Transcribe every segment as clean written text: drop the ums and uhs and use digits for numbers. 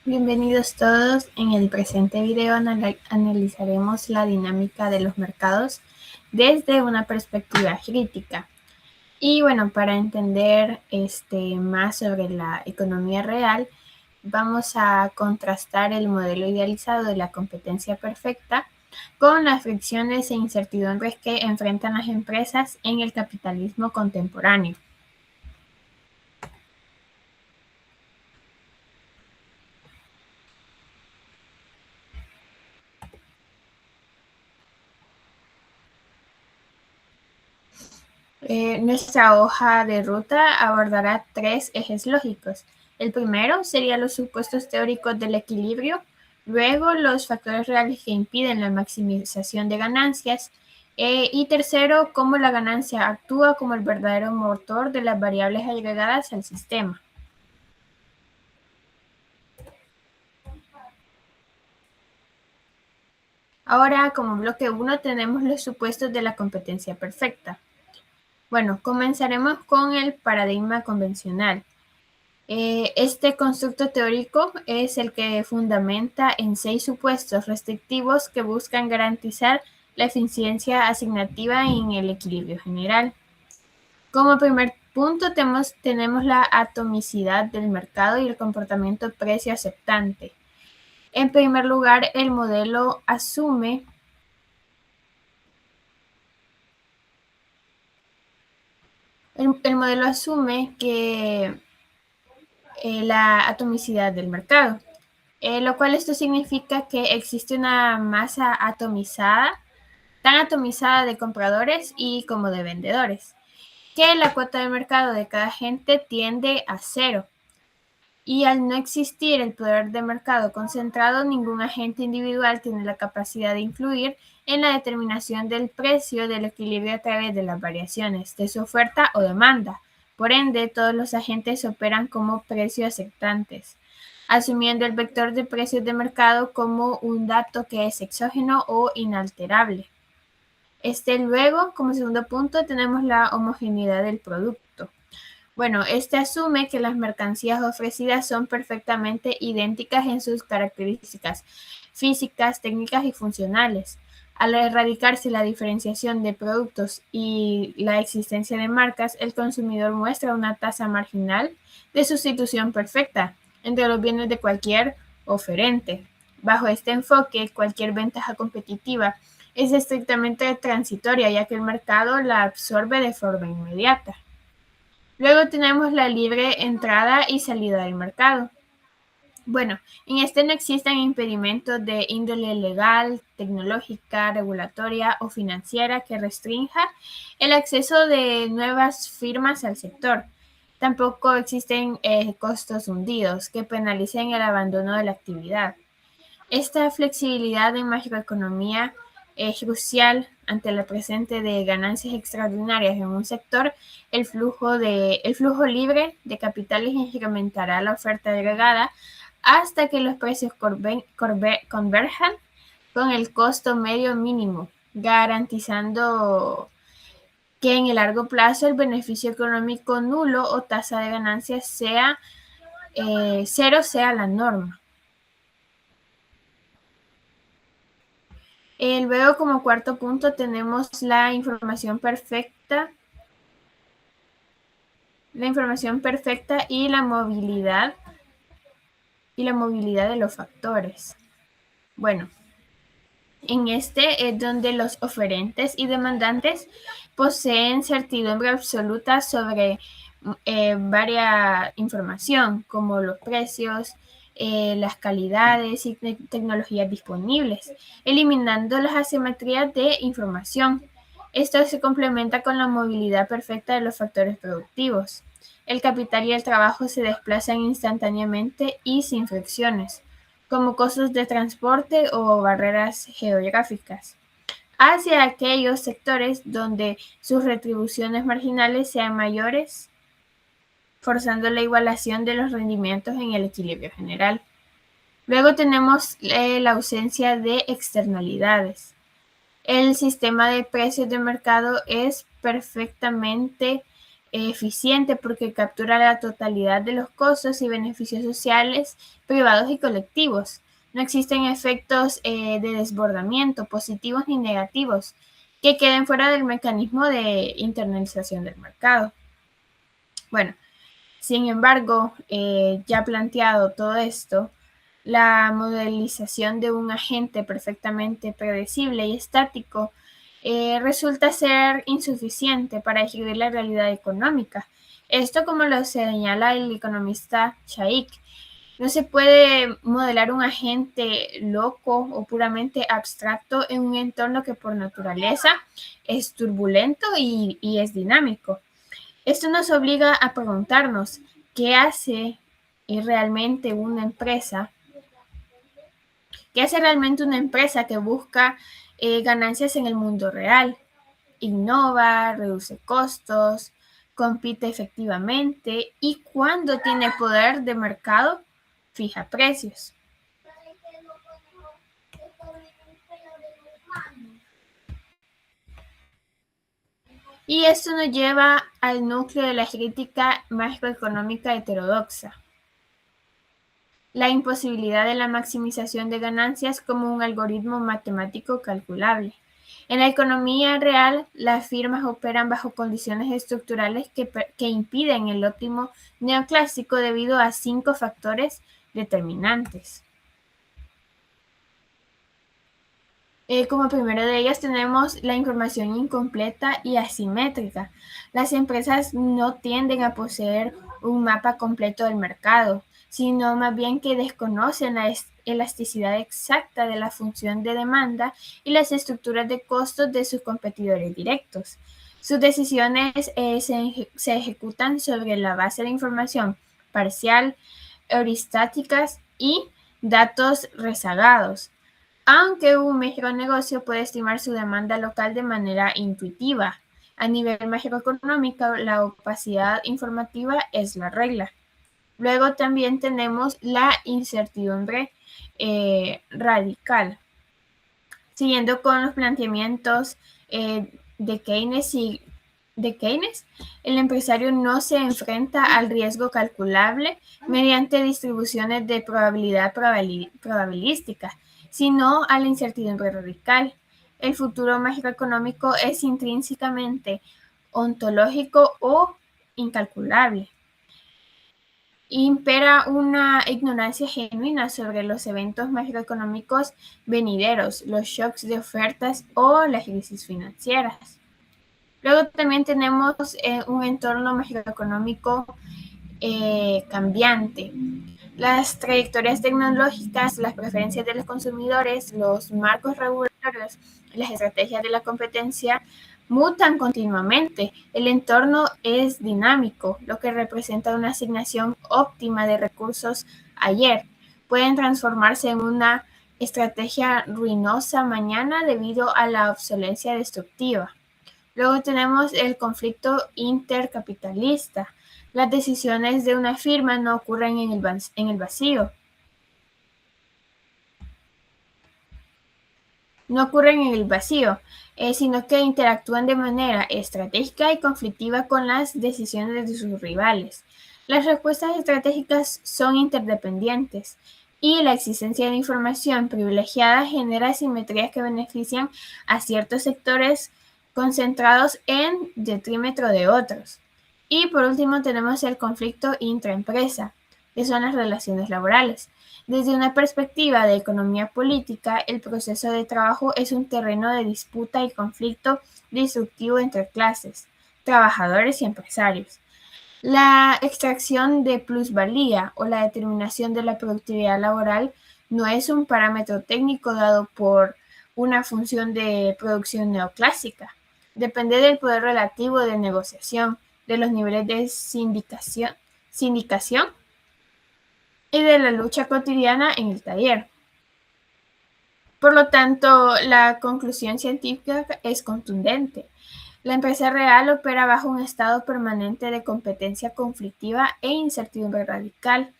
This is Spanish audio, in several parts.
Bienvenidos todos. En el presente video analizaremos la dinámica de los mercados desde una perspectiva crítica. Y bueno, para entender más sobre la economía real, vamos a contrastar el modelo idealizado de la competencia perfecta con las fricciones e incertidumbres que enfrentan las empresas en el capitalismo contemporáneo. Nuestra hoja de ruta abordará tres ejes lógicos. El primero sería los supuestos teóricos del equilibrio, luego los factores reales que impiden la maximización de ganancias y tercero, cómo la ganancia actúa como el verdadero motor de las variables agregadas al sistema. Ahora, como bloque 1, tenemos los supuestos de la competencia perfecta. Bueno, comenzaremos con el paradigma convencional. Este constructo teórico es el que fundamenta en 6 supuestos restrictivos que buscan garantizar la eficiencia asignativa en el equilibrio general. Como primer punto tenemos la atomicidad del mercado y el comportamiento precio aceptante. En primer lugar, el modelo asume que la atomicidad del mercado, lo cual esto significa que existe una masa atomizada, tan atomizada de compradores y como de vendedores, que la cuota de mercado de cada agente tiende a cero. Y al no existir el poder de mercado concentrado, ningún agente individual tiene la capacidad de influir en la determinación del precio del equilibrio a través de las variaciones de su oferta o demanda. Por ende, todos los agentes operan como precios aceptantes, asumiendo el vector de precios de mercado como un dato que es exógeno o inalterable. Luego, como segundo punto, tenemos la homogeneidad del producto. Bueno, asume que las mercancías ofrecidas son perfectamente idénticas en sus características físicas, técnicas y funcionales. Al erradicarse la diferenciación de productos y la existencia de marcas, el consumidor muestra una tasa marginal de sustitución perfecta entre los bienes de cualquier oferente. Bajo este enfoque, cualquier ventaja competitiva es estrictamente transitoria, ya que el mercado la absorbe de forma inmediata. Luego tenemos la libre entrada y salida del mercado. Bueno, en no existen impedimentos de índole legal, tecnológica, regulatoria o financiera que restrinja el acceso de nuevas firmas al sector. Tampoco existen costos hundidos que penalicen el abandono de la actividad. Esta flexibilidad en macroeconomía es crucial ante la presente de ganancias extraordinarias en un sector. El flujo libre de capitales incrementará la oferta agregada hasta que los precios converjan con el costo medio mínimo, garantizando que en el largo plazo el beneficio económico nulo o tasa de ganancias sea cero sea la norma. Luego, como cuarto punto, tenemos la información perfecta y la movilidad de los factores. Bueno, es donde los oferentes y demandantes poseen certidumbre absoluta sobre varias información, como los precios, las calidades y tecnologías disponibles, eliminando las asimetrías de información. Esto se complementa con la movilidad perfecta de los factores productivos. El capital y el trabajo se desplazan instantáneamente y sin fricciones, como costos de transporte o barreras geográficas, hacia aquellos sectores donde sus retribuciones marginales sean mayores, forzando la igualación de los rendimientos en el equilibrio general. Luego tenemos la ausencia de externalidades. El sistema de precios de mercado es perfectamente eficiente porque captura la totalidad de los costos y beneficios sociales, privados y colectivos. No existen efectos de desbordamiento, positivos ni negativos, que queden fuera del mecanismo de internalización del mercado. Bueno, sin embargo, ya planteado todo esto, la modelización de un agente perfectamente predecible y estático resulta ser insuficiente para describir la realidad económica. Esto, como lo señala el economista Shaikh, no se puede modelar un agente loco o puramente abstracto en un entorno que por naturaleza es turbulento y es dinámico. Esto nos obliga a preguntarnos qué hace realmente una empresa, que busca ganancias en el mundo real. Innova, reduce costos, compite efectivamente y cuando tiene poder de mercado, fija precios. Y esto nos lleva al núcleo de la crítica macroeconómica heterodoxa: la imposibilidad de la maximización de ganancias como un algoritmo matemático calculable. En la economía real, las firmas operan bajo condiciones estructurales que impiden el óptimo neoclásico debido a 5 factores determinantes. Como primero de ellas tenemos la información incompleta y asimétrica. Las empresas no tienden a poseer un mapa completo del mercado, sino más bien que desconocen la elasticidad exacta de la función de demanda y las estructuras de costos de sus competidores directos. Sus decisiones se ejecutan sobre la base de información parcial, heurísticas y datos rezagados, aunque un micronegocio puede estimar su demanda local de manera intuitiva. A nivel macroeconómico, la opacidad informativa es la regla. Luego también tenemos la incertidumbre radical. Siguiendo con los planteamientos de Keynes, el empresario no se enfrenta al riesgo calculable mediante distribuciones de probabilidad probabilística, sino a la incertidumbre radical. El futuro macroeconómico es intrínsecamente ontológico o incalculable. Impera una ignorancia genuina sobre los eventos macroeconómicos venideros, los shocks de ofertas o las crisis financieras. Luego también tenemos un entorno macroeconómico cambiante. Las trayectorias tecnológicas, las preferencias de los consumidores, los marcos regulatorios, las estrategias de la competencia mutan continuamente. El entorno es dinámico, lo que representa una asignación óptima de recursos ayer. Pueden transformarse en una estrategia ruinosa mañana debido a la obsolescencia destructiva. Luego tenemos el conflicto intercapitalista. Las decisiones de una firma no ocurren en el vacío. No ocurren en el vacío, sino que interactúan de manera estratégica y conflictiva con las decisiones de sus rivales. Las respuestas estratégicas son interdependientes y la existencia de información privilegiada genera asimetrías que benefician a ciertos sectores concentrados en detrimento de otros. Y por último tenemos el conflicto intraempresa, que son las relaciones laborales. Desde una perspectiva de economía política, el proceso de trabajo es un terreno de disputa y conflicto destructivo entre clases, trabajadores y empresarios. La extracción de plusvalía o la determinación de la productividad laboral no es un parámetro técnico dado por una función de producción neoclásica. Depende del poder relativo de negociación, de los niveles de sindicación y de la lucha cotidiana en el taller. Por lo tanto, la conclusión científica es contundente. La empresa real opera bajo un estado permanente de competencia conflictiva e incertidumbre radical.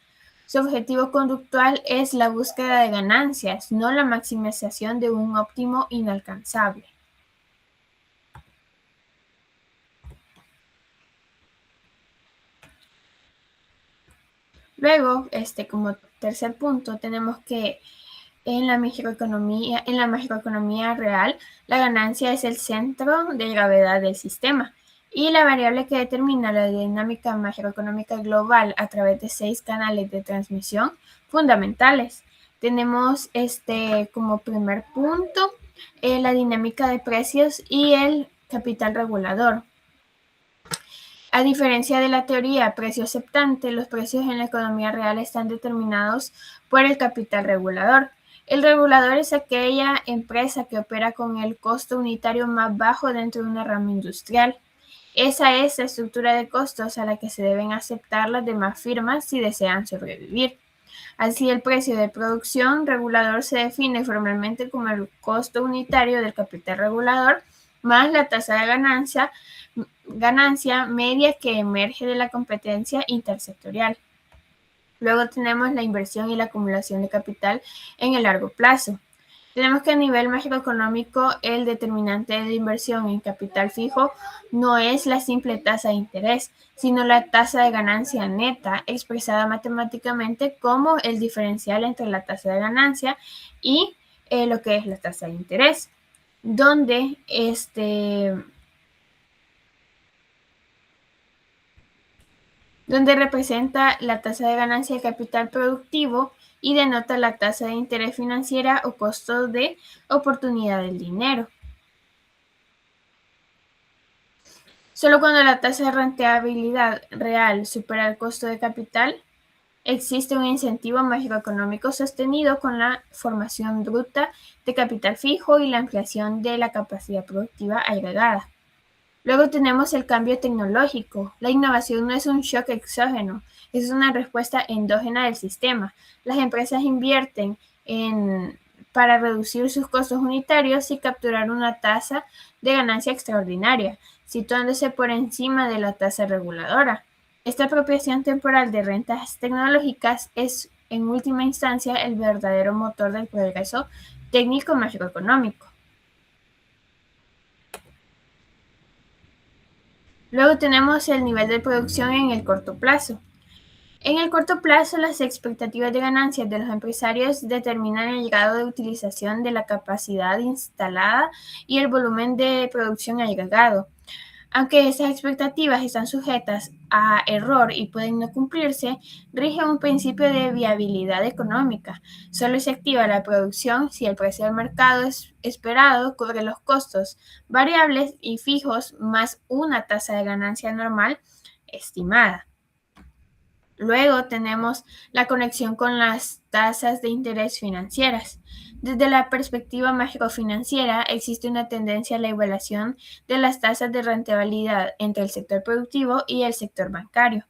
Su objetivo conductual es la búsqueda de ganancias, no la maximización de un óptimo inalcanzable. Luego, como tercer punto, tenemos que en la macroeconomía real, la ganancia es el centro de gravedad del sistema y la variable que determina la dinámica macroeconómica global a través de 6 canales de transmisión fundamentales. Tenemos como primer punto la dinámica de precios y el capital regulador. A diferencia de la teoría precio-aceptante, los precios en la economía real están determinados por el capital regulador. El regulador es aquella empresa que opera con el costo unitario más bajo dentro de una rama industrial. Esa es la estructura de costos a la que se deben aceptar las demás firmas si desean sobrevivir. Así, el precio de producción regulador se define formalmente como el costo unitario del capital regulador más la tasa de ganancia media que emerge de la competencia intersectorial. Luego tenemos la inversión y la acumulación de capital en el largo plazo. Tenemos que a nivel macroeconómico el determinante de inversión en capital fijo no es la simple tasa de interés, sino la tasa de ganancia neta expresada matemáticamente como el diferencial entre la tasa de ganancia y lo que es la tasa de interés, donde representa la tasa de ganancia de capital productivo y denota la tasa de interés financiera o costo de oportunidad del dinero. Solo cuando la tasa de rentabilidad real supera el costo de capital, existe un incentivo macroeconómico sostenido con la formación bruta de capital fijo y la ampliación de la capacidad productiva agregada. Luego tenemos el cambio tecnológico. La innovación no es un shock exógeno, es una respuesta endógena del sistema. Las empresas invierten para reducir sus costos unitarios y capturar una tasa de ganancia extraordinaria, situándose por encima de la tasa reguladora. Esta apropiación temporal de rentas tecnológicas es, en última instancia, el verdadero motor del progreso técnico macroeconómico. Luego tenemos el nivel de producción en el corto plazo. En el corto plazo, las expectativas de ganancias de los empresarios determinan el grado de utilización de la capacidad instalada y el volumen de producción agregado. Aunque estas expectativas están sujetas a error y pueden no cumplirse, rige un principio de viabilidad económica. Solo se activa la producción si el precio del mercado esperado cubre los costos variables y fijos más una tasa de ganancia normal estimada. Luego tenemos la conexión con las tasas de interés financieras. Desde la perspectiva macrofinanciera, existe una tendencia a la igualación de las tasas de rentabilidad entre el sector productivo y el sector bancario.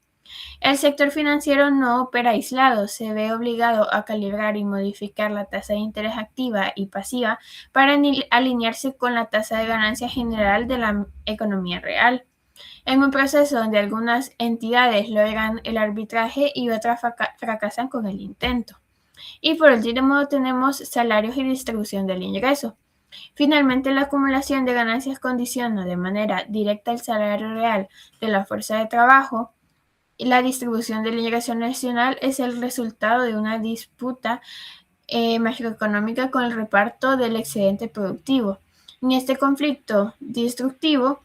El sector financiero no opera aislado, se ve obligado a calibrar y modificar la tasa de interés activa y pasiva para alinearse con la tasa de ganancia general de la economía real. En un proceso donde algunas entidades logran el arbitraje y otras fracasan con el intento. Y por último tenemos salarios y distribución del ingreso. Finalmente, la acumulación de ganancias condiciona de manera directa el salario real de la fuerza de trabajo y la distribución del ingreso nacional es el resultado de una disputa macroeconómica con el reparto del excedente productivo. En este conflicto destructivo,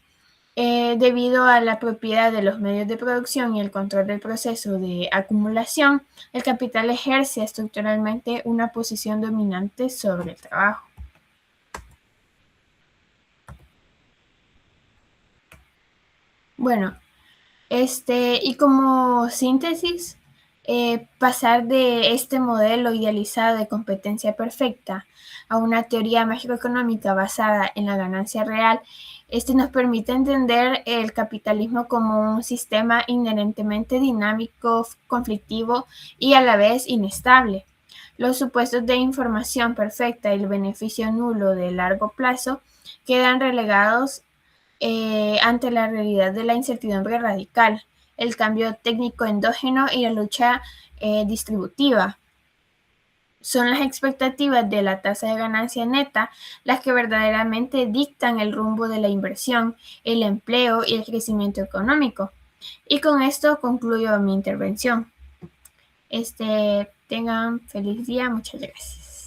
debido a la propiedad de los medios de producción y el control del proceso de acumulación, el capital ejerce estructuralmente una posición dominante sobre el trabajo. Bueno, y como síntesis, pasar de este modelo idealizado de competencia perfecta a una teoría macroeconómica basada en la ganancia real, nos permite entender el capitalismo como un sistema inherentemente dinámico, conflictivo y a la vez inestable. Los supuestos de información perfecta y el beneficio nulo de largo plazo quedan relegados ante la realidad de la incertidumbre radical, el cambio técnico endógeno y la lucha distributiva. Son las expectativas de la tasa de ganancia neta las que verdaderamente dictan el rumbo de la inversión, el empleo y el crecimiento económico. Y con esto concluyo mi intervención. Tengan feliz día. Muchas gracias.